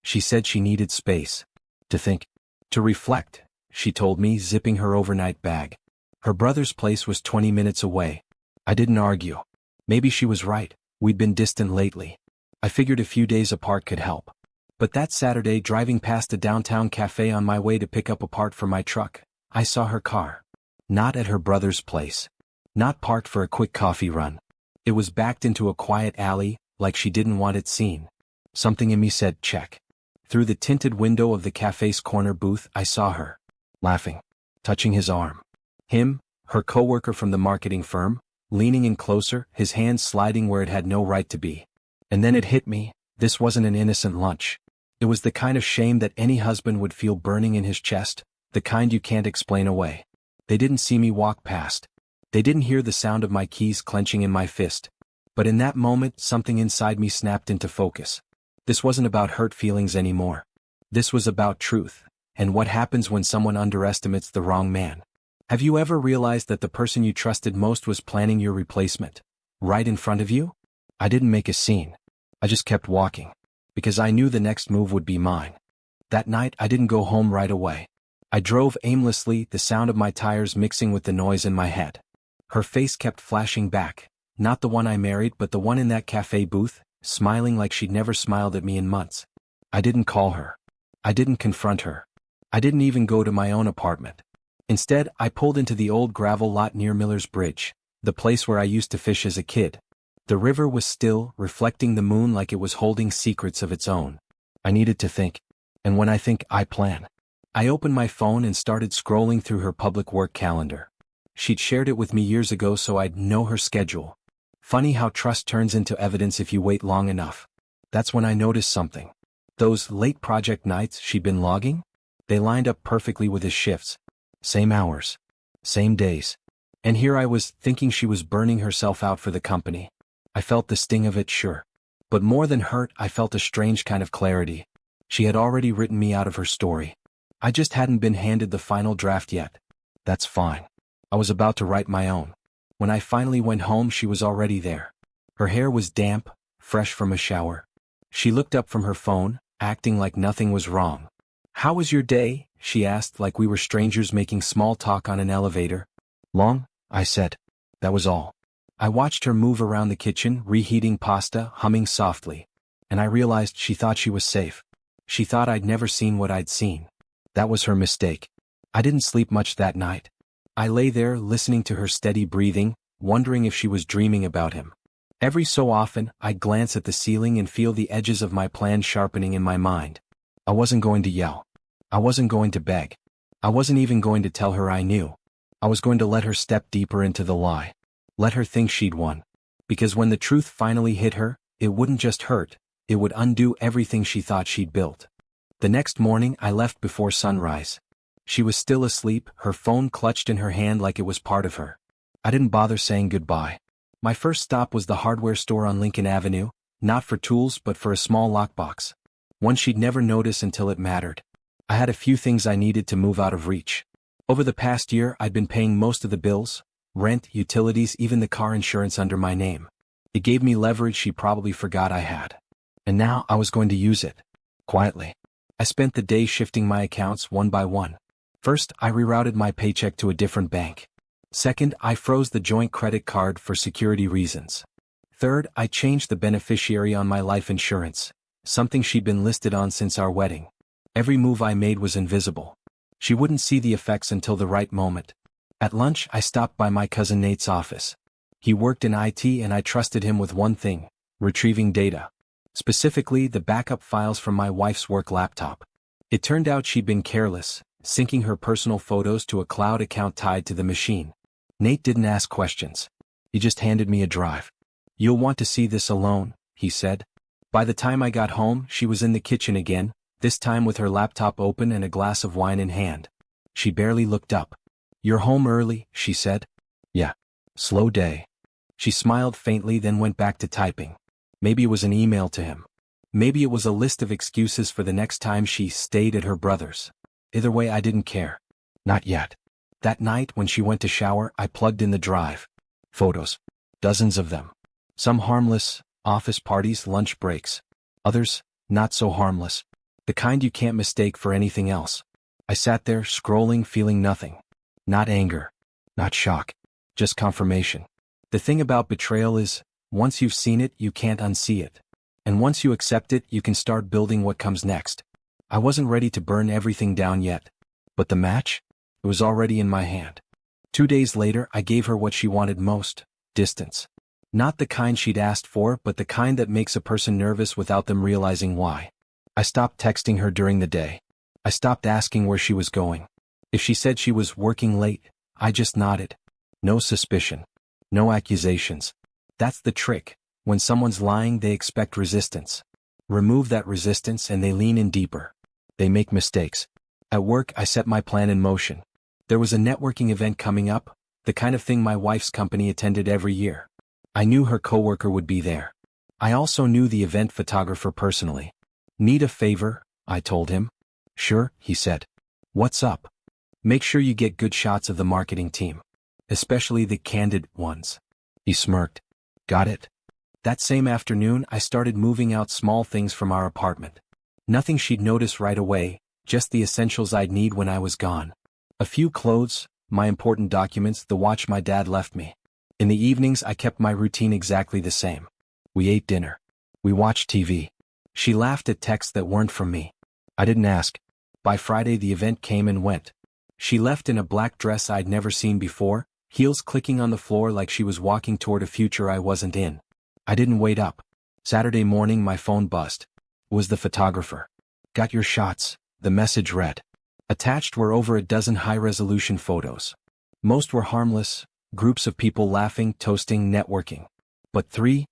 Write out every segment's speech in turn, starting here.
She said she needed space. To think. To reflect, she told me, zipping her overnight bag. Her brother's place was 20 minutes away. I didn't argue. Maybe she was right, we'd been distant lately. I figured a few days apart could help. But that Saturday, driving past a downtown cafe on my way to pick up a part for my truck, I saw her car. Not at her brother's place. Not parked for a quick coffee run. It was backed into a quiet alley, like she didn't want it seen. Something in me said, check. Through the tinted window of the cafe's corner booth, I saw her. Laughing. Touching his arm. Him, her coworker from the marketing firm, leaning in closer, his hand sliding where it had no right to be. And then it hit me, this wasn't an innocent lunch. It was the kind of shame that any husband would feel burning in his chest, the kind you can't explain away. They didn't see me walk past. They didn't hear the sound of my keys clenching in my fist. But in that moment, something inside me snapped into focus. This wasn't about hurt feelings anymore. This was about truth, and what happens when someone underestimates the wrong man. Have you ever realized that the person you trusted most was planning your replacement? Right in front of you? I didn't make a scene. I just kept walking. Because I knew the next move would be mine. That night, I didn't go home right away. I drove aimlessly, the sound of my tires mixing with the noise in my head. Her face kept flashing back, not the one I married but the one in that cafe booth, smiling like she'd never smiled at me in months. I didn't call her. I didn't confront her. I didn't even go to my own apartment. Instead, I pulled into the old gravel lot near Miller's Bridge, the place where I used to fish as a kid. The river was still, reflecting the moon like it was holding secrets of its own. I needed to think. And when I think, I plan. I opened my phone and started scrolling through her public work calendar. She'd shared it with me years ago so I'd know her schedule. Funny how trust turns into evidence if you wait long enough. That's when I noticed something. Those late project nights she'd been logging? They lined up perfectly with his shifts. Same hours. Same days. And here I was, thinking she was burning herself out for the company. I felt the sting of it, sure. But more than hurt, I felt a strange kind of clarity. She had already written me out of her story. I just hadn't been handed the final draft yet. That's fine. I was about to write my own. When I finally went home, she was already there. Her hair was damp, fresh from a shower. She looked up from her phone, acting like nothing was wrong. "How was your day?" she asked, like we were strangers making small talk on an elevator. "Long," I said. That was all. I watched her move around the kitchen, reheating pasta, humming softly. And I realized she thought she was safe. She thought I'd never seen what I'd seen. That was her mistake. I didn't sleep much that night. I lay there, listening to her steady breathing, wondering if she was dreaming about him. Every so often, I'd glance at the ceiling and feel the edges of my plan sharpening in my mind. I wasn't going to yell. I wasn't going to beg. I wasn't even going to tell her I knew. I was going to let her step deeper into the lie. Let her think she'd won. Because when the truth finally hit her, it wouldn't just hurt, it would undo everything she thought she'd built. The next morning, I left before sunrise. She was still asleep, her phone clutched in her hand like it was part of her. I didn't bother saying goodbye. My first stop was the hardware store on Lincoln Avenue, not for tools but for a small lockbox. One she'd never notice until it mattered. I had a few things I needed to move out of reach. Over the past year, I'd been paying most of the bills, rent, utilities, even the car insurance under my name. It gave me leverage she probably forgot I had. And now I was going to use it. Quietly. I spent the day shifting my accounts one by one. First, I rerouted my paycheck to a different bank. Second, I froze the joint credit card for security reasons. Third, I changed the beneficiary on my life insurance, something she'd been listed on since our wedding. Every move I made was invisible. She wouldn't see the effects until the right moment. At lunch, I stopped by my cousin Nate's office. He worked in IT and I trusted him with one thing: retrieving data. Specifically, the backup files from my wife's work laptop. It turned out she'd been careless, syncing her personal photos to a cloud account tied to the machine. Nate didn't ask questions. He just handed me a drive. "You'll want to see this alone," he said. By the time I got home, she was in the kitchen again, this time with her laptop open and a glass of wine in hand. She barely looked up. "You're home early," she said. "Yeah. Slow day." She smiled faintly, then went back to typing. Maybe it was an email to him. Maybe it was a list of excuses for the next time she stayed at her brother's. Either way, I didn't care. Not yet. That night, when she went to shower, I plugged in the drive. Photos. Dozens of them. Some harmless, office parties, lunch breaks. Others, not so harmless. The kind you can't mistake for anything else. I sat there, scrolling, feeling nothing. Not anger. Not shock. Just confirmation. The thing about betrayal is, once you've seen it, you can't unsee it. And once you accept it, you can start building what comes next. I wasn't ready to burn everything down yet. But the match? It was already in my hand. 2 days later, I gave her what she wanted most: distance. Not the kind she'd asked for, but the kind that makes a person nervous without them realizing why. I stopped texting her during the day. I stopped asking where she was going. If she said she was working late, I just nodded. No suspicion. No accusations. That's the trick. When someone's lying, they expect resistance. Remove that resistance and they lean in deeper. They make mistakes. At work, I set my plan in motion. There was a networking event coming up, the kind of thing my wife's company attended every year. I knew her coworker would be there. I also knew the event photographer personally. Need a favor? I told him. Sure, he said. What's up? Make sure you get good shots of the marketing team. Especially the candid ones. He smirked. Got it. That same afternoon, I started moving out small things from our apartment. Nothing she'd notice right away, just the essentials I'd need when I was gone. A few clothes, my important documents, the watch my dad left me. In the evenings, I kept my routine exactly the same. We ate dinner. We watched TV. She laughed at texts that weren't from me. I didn't ask. By Friday, the event came and went. She left in a black dress I'd never seen before, heels clicking on the floor like she was walking toward a future I wasn't in. I didn't wait up. Saturday morning, my phone buzzed. It was the photographer. Got your shots, the message read. Attached were over a dozen high-resolution photos. Most were harmless, groups of people laughing, toasting, networking. But three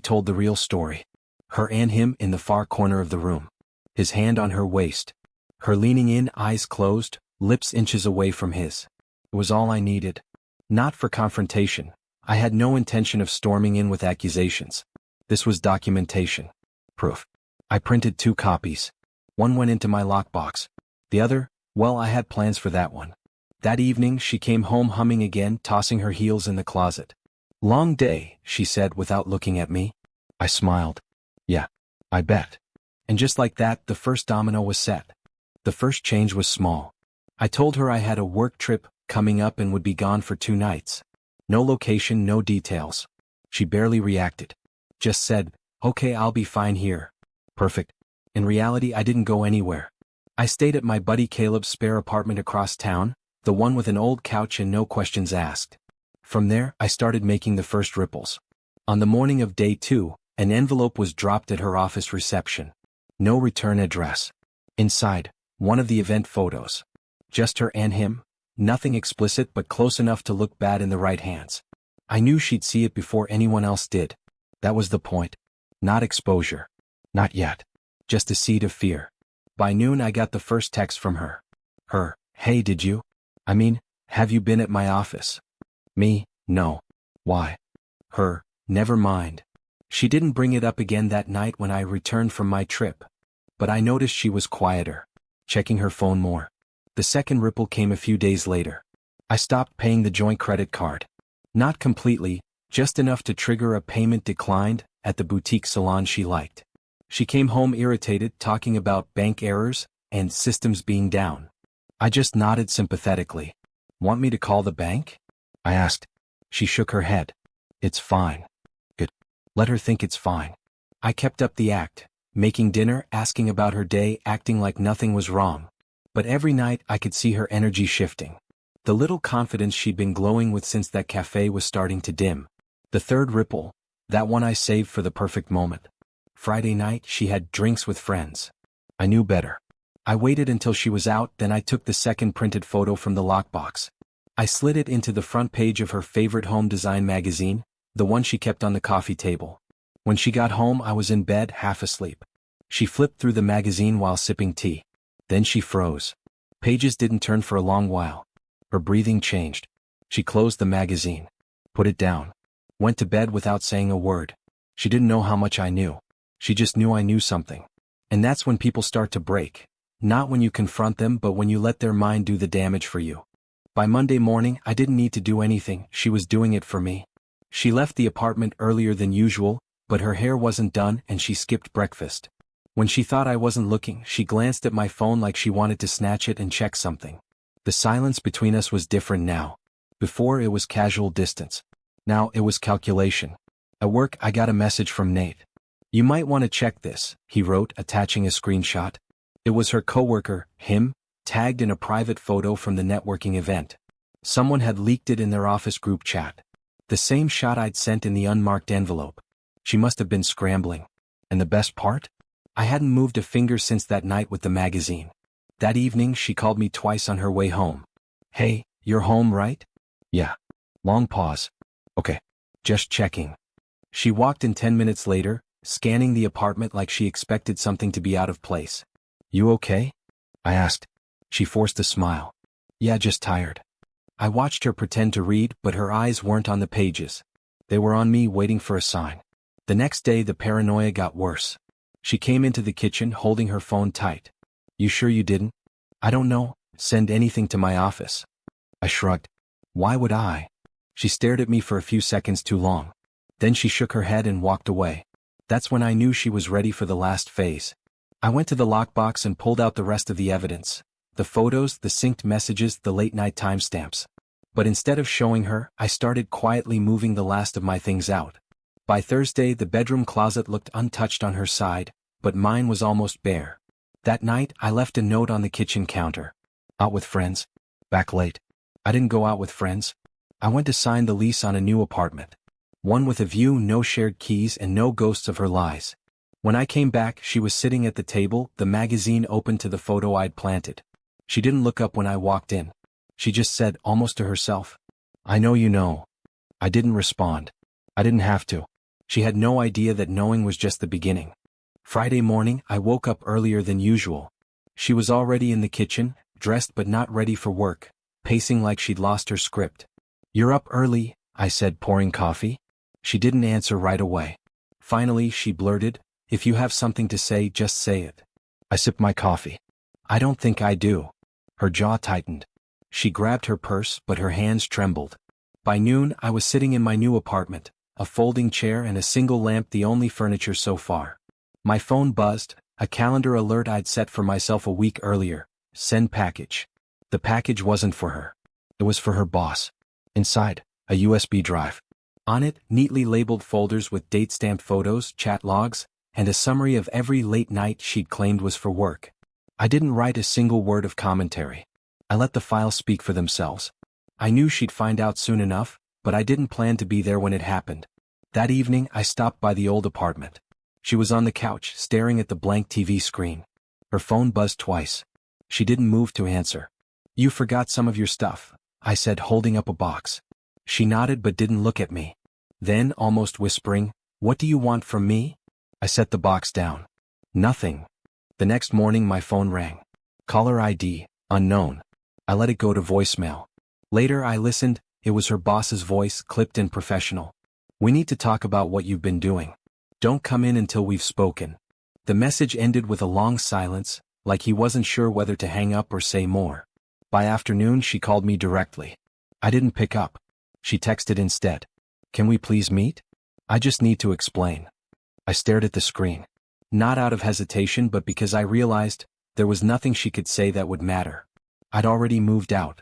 told the real story. Her and him in the far corner of the room. His hand on her waist. Her leaning in, eyes closed, lips inches away from his. It was all I needed. Not for confrontation. I had no intention of storming in with accusations. This was documentation. Proof. I printed 2 copies. One went into my lockbox. The other, well, I had plans for that one. That evening, she came home humming again, tossing her heels in the closet. Long day, she said without looking at me. I smiled. Yeah, I bet. And just like that, the first domino was set. The first change was small. I told her I had a work trip coming up and would be gone for 2 nights. No location, no details. She barely reacted. Just said, okay, I'll be fine here. Perfect. In reality, I didn't go anywhere. I stayed at my buddy Caleb's spare apartment across town, the one with an old couch and no questions asked. From there, I started making the first ripples. On the morning of day 2, an envelope was dropped at her office reception. No return address. Inside, one of the event photos. Just her and him, nothing explicit but close enough to look bad in the right hands. I knew she'd see it before anyone else did. That was the point. Not exposure. Not yet. Just a seed of fear. By noon I got the first text from her. Her, hey, did you? I mean, have you been at my office? Me, no. Why? Her, never mind. She didn't bring it up again that night when I returned from my trip. But I noticed she was quieter, checking her phone more. The second ripple came a few days later. I stopped paying the joint credit card. Not completely, just enough to trigger a payment declined at the boutique salon she liked. She came home irritated, talking about bank errors and systems being down. I just nodded sympathetically. Want me to call the bank? I asked. She shook her head. It's fine. Good. Let her think it's fine. I kept up the act, making dinner, asking about her day, acting like nothing was wrong. But every night I could see her energy shifting. The little confidence she'd been glowing with since that cafe was starting to dim. The third ripple, that one I saved for the perfect moment. Friday night, she had drinks with friends. I knew better. I waited until she was out, then I took the second printed photo from the lockbox. I slid it into the front page of her favorite home design magazine, the one she kept on the coffee table. When she got home, I was in bed, half asleep. She flipped through the magazine while sipping tea. Then she froze. Pages didn't turn for a long while. Her breathing changed. She closed the magazine. Put it down. Went to bed without saying a word. She didn't know how much I knew. She just knew I knew something. And that's when people start to break. Not when you confront them, but when you let their mind do the damage for you. By Monday morning, I didn't need to do anything. She was doing it for me. She left the apartment earlier than usual, but her hair wasn't done and she skipped breakfast. When she thought I wasn't looking, she glanced at my phone like she wanted to snatch it and check something. The silence between us was different now. Before it was casual distance. Now it was calculation. At work I got a message from Nate. "You might want to check this," he wrote, attaching a screenshot. It was her coworker, him, tagged in a private photo from the networking event. Someone had leaked it in their office group chat. The same shot I'd sent in the unmarked envelope. She must have been scrambling. And the best part? I hadn't moved a finger since that night with the magazine. That evening she called me twice on her way home. "Hey, you're home, right?" "Yeah." Long pause. "Okay. Just checking." She walked in 10 minutes later, scanning the apartment like she expected something to be out of place. "You okay?" I asked. She forced a smile. "Yeah, just tired." I watched her pretend to read, but her eyes weren't on the pages. They were on me, waiting for a sign. The next day the paranoia got worse. She came into the kitchen holding her phone tight. "You sure you didn't?" "I don't know. Send anything to my office." I shrugged. "Why would I?" She stared at me for a few seconds too long. Then she shook her head and walked away. That's when I knew she was ready for the last phase. I went to the lockbox and pulled out the rest of the evidence. The photos, the synced messages, the late-night timestamps. But instead of showing her, I started quietly moving the last of my things out. By Thursday the bedroom closet looked untouched on her side, but mine was almost bare. That night I left a note on the kitchen counter. "Out with friends. Back late." I didn't go out with friends. I went to sign the lease on a new apartment. One with a view, no shared keys, and no ghosts of her lies. When I came back she was sitting at the table, the magazine open to the photo I'd planted. She didn't look up when I walked in. She just said, almost to herself, "I know you know." I didn't respond. I didn't have to. She had no idea that knowing was just the beginning. Friday morning I woke up earlier than usual. She was already in the kitchen, dressed but not ready for work, pacing like she'd lost her script. "You're up early," I said, pouring coffee. She didn't answer right away. Finally she blurted, "If you have something to say, just say it." I sipped my coffee. "I don't think I do." Her jaw tightened. She grabbed her purse, but her hands trembled. By noon I was sitting in my new apartment, a folding chair and a single lamp the only furniture so far. My phone buzzed, a calendar alert I'd set for myself a week earlier. Send package. The package wasn't for her. It was for her boss. Inside, a USB drive. On it, neatly labeled folders with date-stamped photos, chat logs, and a summary of every late night she'd claimed was for work. I didn't write a single word of commentary. I let the files speak for themselves. I knew she'd find out soon enough, but I didn't plan to be there when it happened. That evening I stopped by the old apartment. She was on the couch, staring at the blank TV screen. Her phone buzzed twice. She didn't move to answer. "You forgot some of your stuff," I said, holding up a box. She nodded but didn't look at me. Then, almost whispering, "What do you want from me?" I set the box down. "Nothing." The next morning my phone rang. Caller ID, unknown. I let it go to voicemail. Later I listened. It was her boss's voice, clipped and professional. "We need to talk about what you've been doing. Don't come in until we've spoken." The message ended with a long silence, like he wasn't sure whether to hang up or say more. By afternoon she called me directly. I didn't pick up. She texted instead. "Can we please meet? I just need to explain." I stared at the screen. Not out of hesitation but because I realized there was nothing she could say that would matter. I'd already moved out.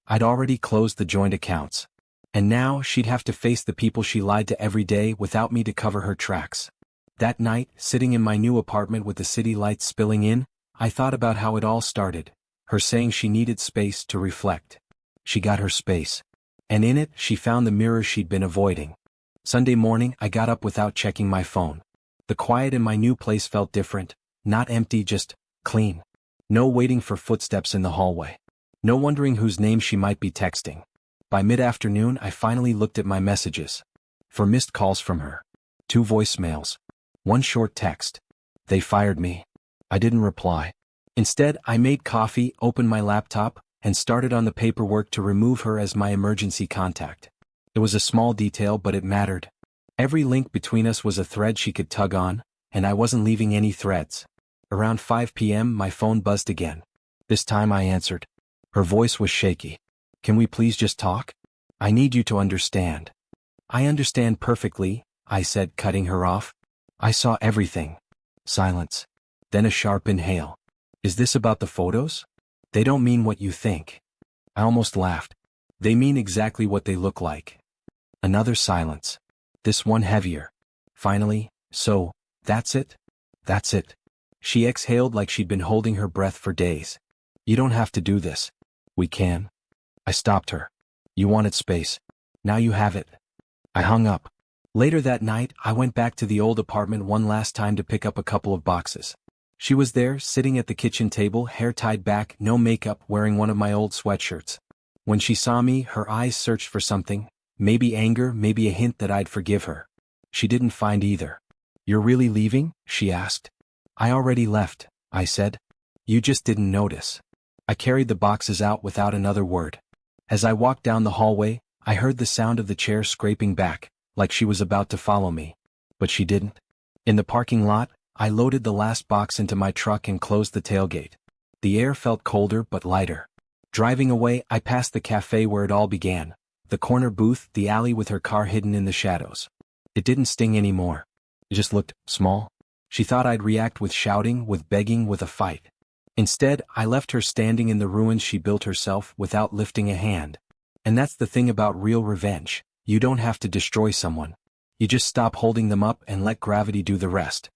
I'd already closed the joint accounts. And now she'd have to face the people she lied to every day without me to cover her tracks. That night, sitting in my new apartment with the city lights spilling in, I thought about how it all started. Her saying she needed space to reflect. She got her space. And in it, she found the mirror she'd been avoiding. Sunday morning, I got up without checking my phone. The quiet in my new place felt different, not empty, just clean. No waiting for footsteps in the hallway. No wondering whose name she might be texting. By mid-afternoon I finally looked at my messages. 4 missed calls from her. 2 voicemails. 1 short text. They fired me. I didn't reply. Instead, I made coffee, opened my laptop, and started on the paperwork to remove her as my emergency contact. It was a small detail but it mattered. Every link between us was a thread she could tug on, and I wasn't leaving any threads. Around 5 p.m. my phone buzzed again. This time I answered. Her voice was shaky. "Can we please just talk? I need you to understand." "I understand perfectly," I said, cutting her off. "I saw everything." Silence. Then a sharp inhale. Is this about the photos? They don't mean what you think. I almost laughed. They mean exactly what they look like. Another silence. This one heavier. Finally, so, that's it? That's it. She exhaled like she'd been holding her breath for days. You don't have to do this. We can. I stopped her. You wanted space. Now you have it. I hung up. Later that night, I went back to the old apartment one last time to pick up a couple of boxes. She was there, sitting at the kitchen table, hair tied back, no makeup, wearing one of my old sweatshirts. When she saw me, her eyes searched for something, maybe anger, maybe a hint that I'd forgive her. She didn't find either. You're really leaving? She asked. I already left, I said. You just didn't notice. I carried the boxes out without another word. As I walked down the hallway, I heard the sound of the chair scraping back, like she was about to follow me. But she didn't. In the parking lot, I loaded the last box into my truck and closed the tailgate. The air felt colder but lighter. Driving away, I passed the cafe where it all began, the corner booth, the alley with her car hidden in the shadows. It didn't sting anymore. It just looked small. She thought I'd react with shouting, with begging, with a fight. Instead, I left her standing in the ruins she built herself without lifting a hand. And that's the thing about real revenge. You don't have to destroy someone. You just stop holding them up and let gravity do the rest.